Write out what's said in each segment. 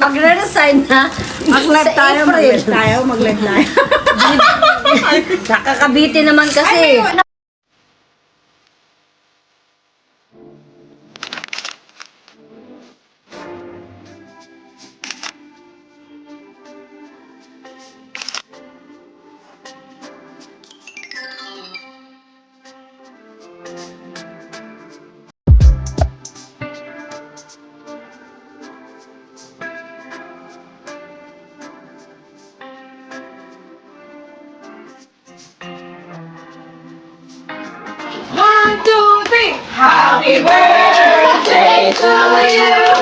Magre-resign na. Mag-live tayo, mag-live tayo. Nakakabitin naman kasi. Happy birthday to you.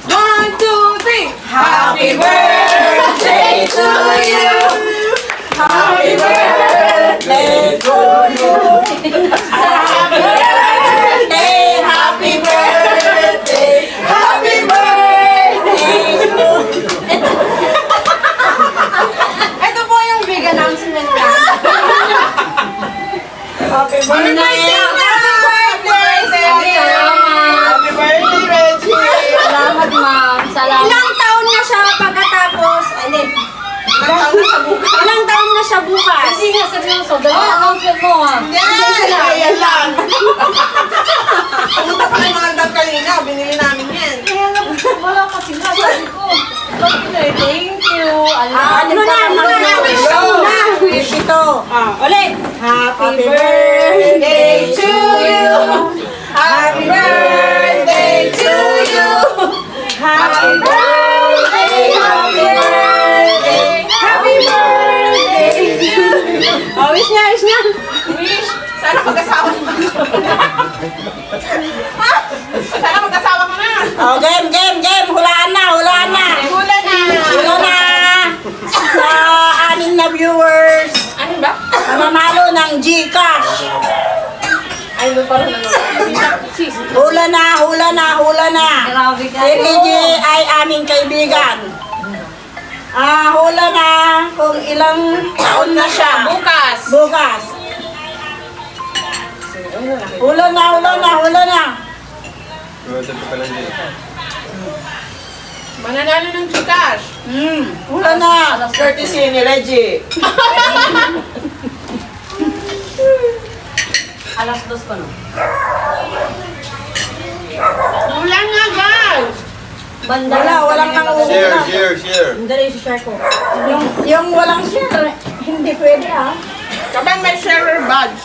1, 2, 3. Happy birthday to you. Happy birthday to you. Happy birthday, happy birthday, happy birthday to you. Ito po yung big announcement na. Happy birthday! Happy birthday, Reggie! Salamat, ma'am. Salamat. Ilang taon na siya pagkatapos, ilang taon na siya bukas? Hindi nga, seryoso. Dahil announcement mo, ha? Yan lang! Pumunta pa kayo mga dam kanina, binili namin yan. Kaya nga, wala kasi nga. Sabi ko. Thank you. Ano na? Ito. Ulit. Happy birthday to you! Happy birthday to you! Happy birthday, happy birthday, happy birthday to you! Wish niya. Wish! Sana mag-asawa ka na. Ha? Sana mag-asawa ka na. Game. Hulaan na. Hula na. Hula na. Sa aning na viewers, Ano ba? mamamalo ng Gcash. Ay, doon parang Hula na. Grabe ka. Si Reggie ay aming kaibigan. Hula na kung ilang taon na siya. Bukas. Hula na. Mananalo ng Gcash. Hula na. Courtesy ni Reggie. Alas 2 pa, no? Hula na, guys. Banda Walang nanguhula. Share. Dali, share ko. Yung walang share, hindi pwede Kapag may sharer badge.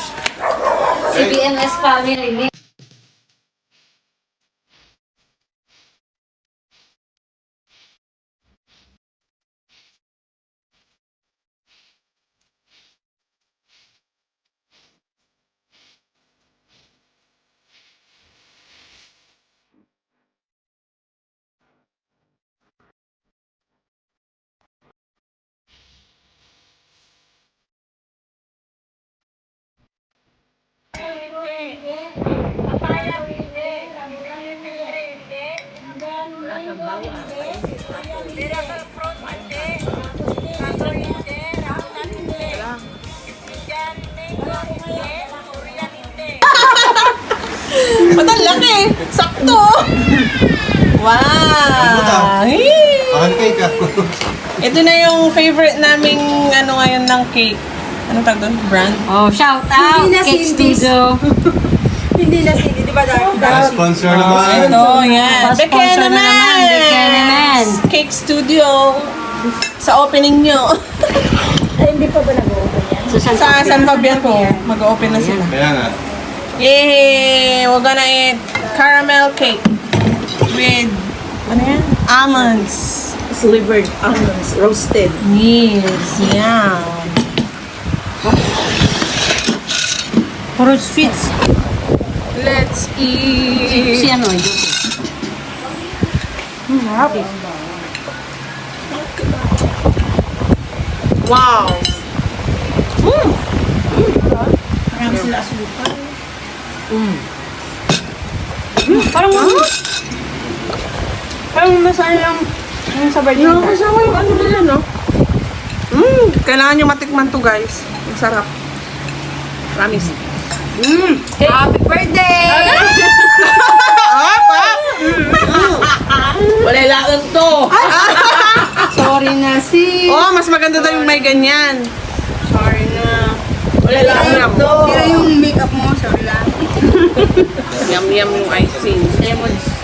CBMS family. Ba't ang laki? Sakto. Wow. Akan cake ako. Ito na yung favorite naming ngayon ng cake. Anong tawag doon? Brand? Oh, shout out. Hindi na Cake CDs. Studio. Hindi na sili, di ba? Sponsor naman. Ito, yan. Pa-sponsor na naman. Bekeneman. Cake Studio. Sa opening nyo. Hindi pa ba nag-open yan? Sa San Fabian po. Mag-open na sila. Kaya nga. Yay! We're gonna eat caramel cake with ano yan? Almonds. Slivered almonds, roasted. Yes, yeah. Puro sweets. Let's eat. Si ano, Wow. Marami sila asukal. Parang nasayang yung sabay niya. Kasama yung ano nila, no? Kailangan nyo matikman to, guys. Ang sarap. Promise. Happy birthday! Up, up! Wala lang to. Sorry na si... Oh, mas maganda daw yung may ganyan. Sorry na. Wala lang to. Sira yung makeup mo, sorry lang. Yum-yum yung icing.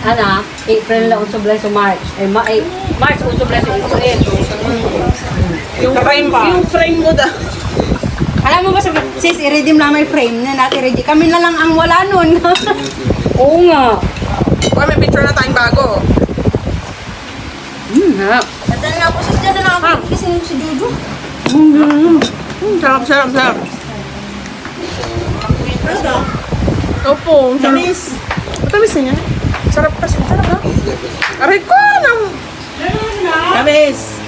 Ana, April lang usublay sa March. March usublay sa April. Yung frame mo daw. Alam mo ba, sis, i-redeem na may frame na natin ready. Kami na lang ang wala nun. Oo nga. Oh, may picture na tayong bago. Ha. Madali nga po, sis, dyan na lang ako. Gising mo si Jojo. Sarap, sarap, sarap. Opo, Tamis. matamis na niya. Sarap kasi, sarap ha. Aray ko, Tamis.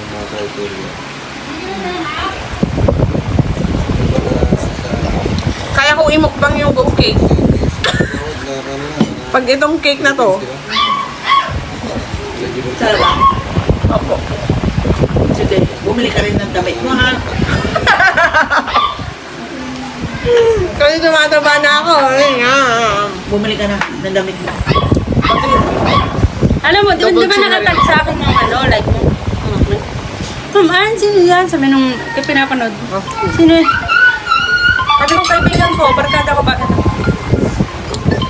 kaya ko imukbang yung go cake. Pag itong cake na to, Sarap. opo. Sige, bumili ka rin ng damit mo ha. Kasi tumataba na ako. Ay, nga. Bumili ka na ng damit mo. Alam mo, di ba nakatag sa akin yung ano, like, Ma'am, sino yan? Sabi nung pinapanood. Sino yan? Sabi ko, kaibigan ko, barkada ko, bakit?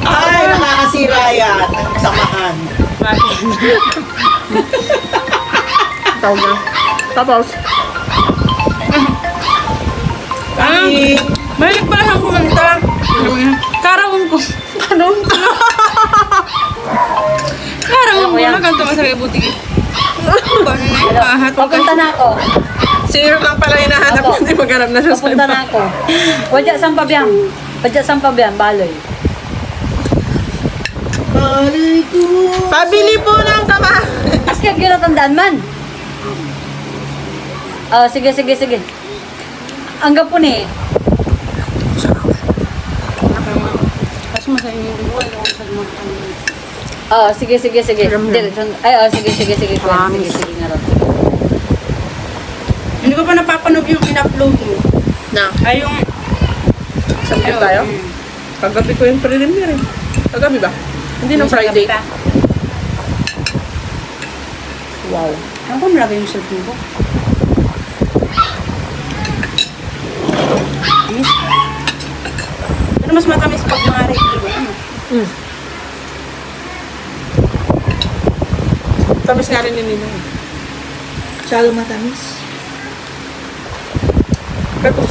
Ay, nakakasira yan. Ang samahan. Tawag na. Tapos, Ay, Mahilig pala siyang kumanta. Karawang ko. Karawang ko. Karawang ko. Nagkanto ka sa butik. Papunta na ako. zero lang pala hinahanap Opo. niya. Hindi maghanap na siya sa Papunta na ako. Wadya sampabyan. Wadya sampabyan, baloy. balik ko. Pabili po ng kama. Askag yun natandaan man. Oh, sige. Hanggang po ni. Tapos mo sa inyo. Oh, sige. Ay, oh, sige. Sige nga ron. Hindi ko pa napapanood yung in-upload mo. Na, Ay, yung... sakit tayo. Kagabi ko yung preliminary. Kagabi ba? Hindi nung Friday. Wow. Ano ko nalagay yung cellphone ko? Miss. Pero mas matamis pag mga regular. Ano? Tamis nga rin yun nila. Masyado matamis. Tapos,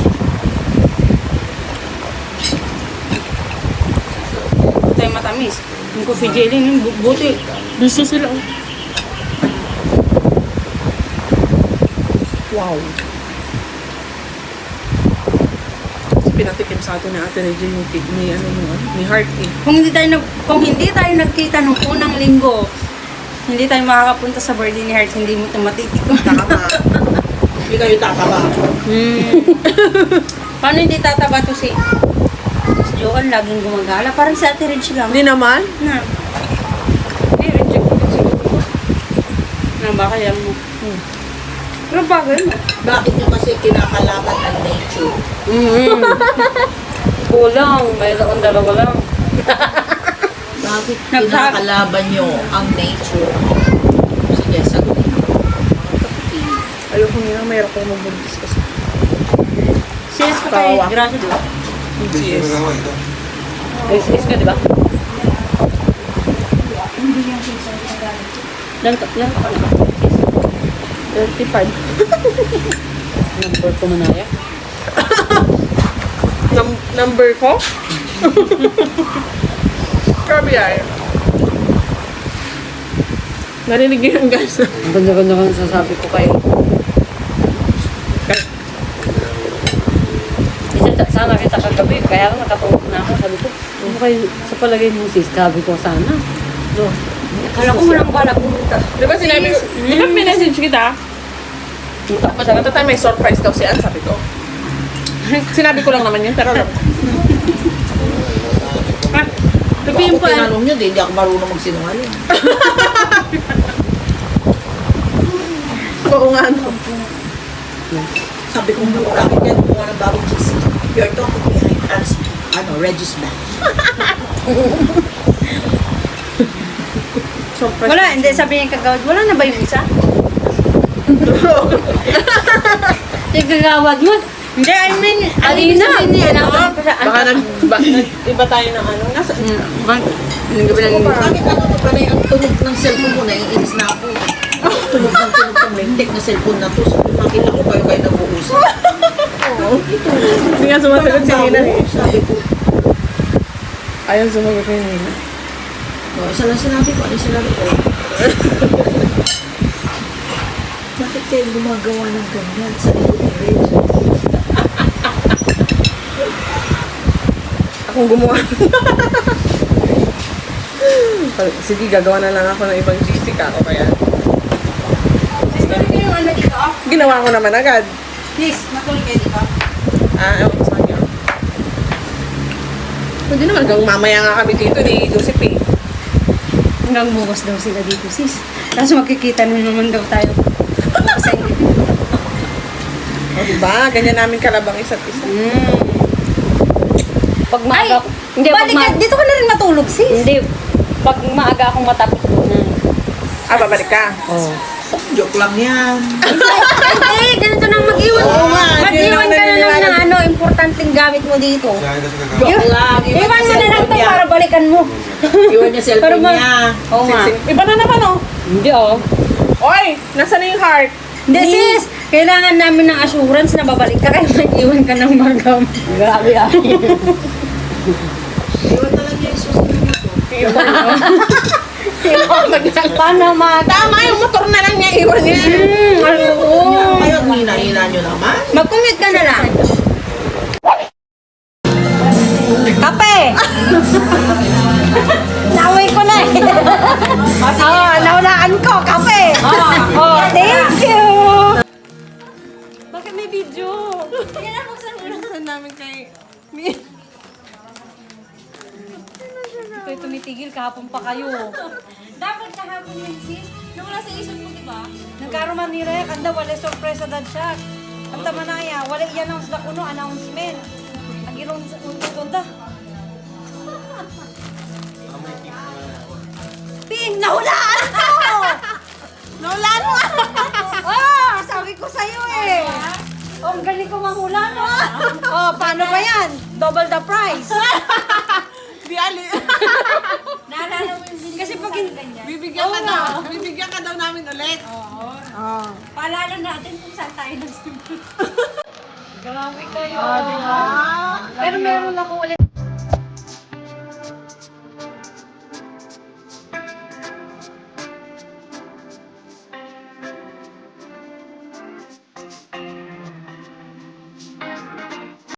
Ito yung matamis. Yung coffee jelly, yung buti. gusto sila. Wow. Kasi pinatikim sa atin na Ate Reggie yung kidney, ni Heart eh. Kung hindi tayo nagkita nung unang linggo, hindi tayo makakapunta sa birthday ni Heart, hindi mo ito matitikon. Tama. Hindi kayo tataba. Paano hindi tataba to si Joan? Laging gumagala. Parang si Ate Reggie lang. Hindi naman. Na. Hindi, reject ko siguro ko. Na, baka yan mo. Pero bagay mo. Bakit nyo kasi kinakalaban ang nature? Kulang, mayroon dalawa lang. Bakit kinakalaban nyo ang nature? Sige, sagutin mo. Ayoko nila, mayroon ko magbuntis kasi. Sis ko kay Tawa. Gracia, di ba? Yes. Is ka, di ba? Lang ka na ba? 35. Number ko manaya. Number ko? Grabe ay. Narinig niyo yun, guys. Ang ganda-ganda kang sasabi ko kayo. Sana kita kagabi, kaya ako nakatulog na ako. Sabi ko, ano kayo sa palagay mo sis? Sabi ko, sana. No. Kala ko mo lang pala pumunta. Di ba sinabi ko, di ba minessage kita? Tapos at the time may surprise daw si Ann, sabi ko. Sinabi ko lang naman yun, pero alam. Ako tinanong nyo, hindi ako marunong magsinungaling. Oo nga, no. Sabi ko, bakit yan kumuha ng bagong cheese? You're talking behind us, Regis back. surprise. Wala, hindi sabi niya kagawad. Wala na ba yung isa? Yung kagawad mo? Hindi, I mean, alina. Baka iba tayo ng ano. Nasa, Anong gabi lang Bakit ano to pala yung tunog ng cellphone mo, naiinis na ako. Tunog ng lentik na cellphone na to. So, makita ko kayo nag-uusap. hindi nga sumasagot si Nina. Sabi ko, Ayaw sumagot ni Nina. oh, isa lang sinabi ko, ano yung sinabi ko? Bakit kayo gumagawa ng ganyan sa likod ni Rachel? Akong gumawa. Sige, gagawa na lang ako ng ibang Jessica o kaya. Sis, tuloy kayo yung ano dito. Ginawa ko naman agad. Sis, matuloy kayo dito. Ewan ko sa kanya. Hindi naman, hanggang mamaya nga kami dito ni Joseph eh. Hanggang bukas daw sila dito, sis. Tapos magkikita na naman daw tayo. Sa inyo. O diba, ganyan namin kalabang isa't isa. Pag maaga, hindi, pag Balik ka, maaga, dito ka na rin matulog, sis. hindi, pag maaga akong matapos doon. Babalik ka. Joke lang yan. Hindi, ganito nang mag-iwan. Oo nga, Mag-iwan hindi ka na naman lang ng naniniwala. ano, importanteng gamit mo dito. Siya kasi kagawa. Joke lang. Iwan mo na lang ito niya. para balikan mo. Iwan niya cellphone Para ma- niya. Oo nga. Iba na naman oh. Hindi oh. Oy, nasa na yung heart? Hindi, sis. Kailangan namin ng assurance na babalik ka kaya mag-iwan ka ng magam. Grabe ah. Iwan na lang niya yung susunod ko. Paano Tama, yung motor na lang niya iwan niya. Oo. Kayo, hina-hina niyo naman. Mag-commute ka na lang. Kape! Naway ko na eh. Naulaan ko, kape! Thank you! Bakit may video? Saan namin kay... Ito'y tumitigil, kahapon pa kayo. Dapat kahapon yun, sis. Nung nasa isip mo, diba? Nagkaroon man ni Rek, anda, wala sorpresa dad siya. Ang tama na kaya, wala i-announce na kuno, announcement. Ang irong sa unto da. Ping, nahulaan ko! Naulaan mo! Oh, sabi ko sa'yo eh. Oh, ang galing ko manghula, no? Oh, paano ba yan? Double the price. Di ali. Naalala mo yung kasi pag Bibigyan ka daw. Bibigyan ka daw namin ulit. paalala natin kung saan tayo nagsimula. Grabe kayo. Pero meron ako ulit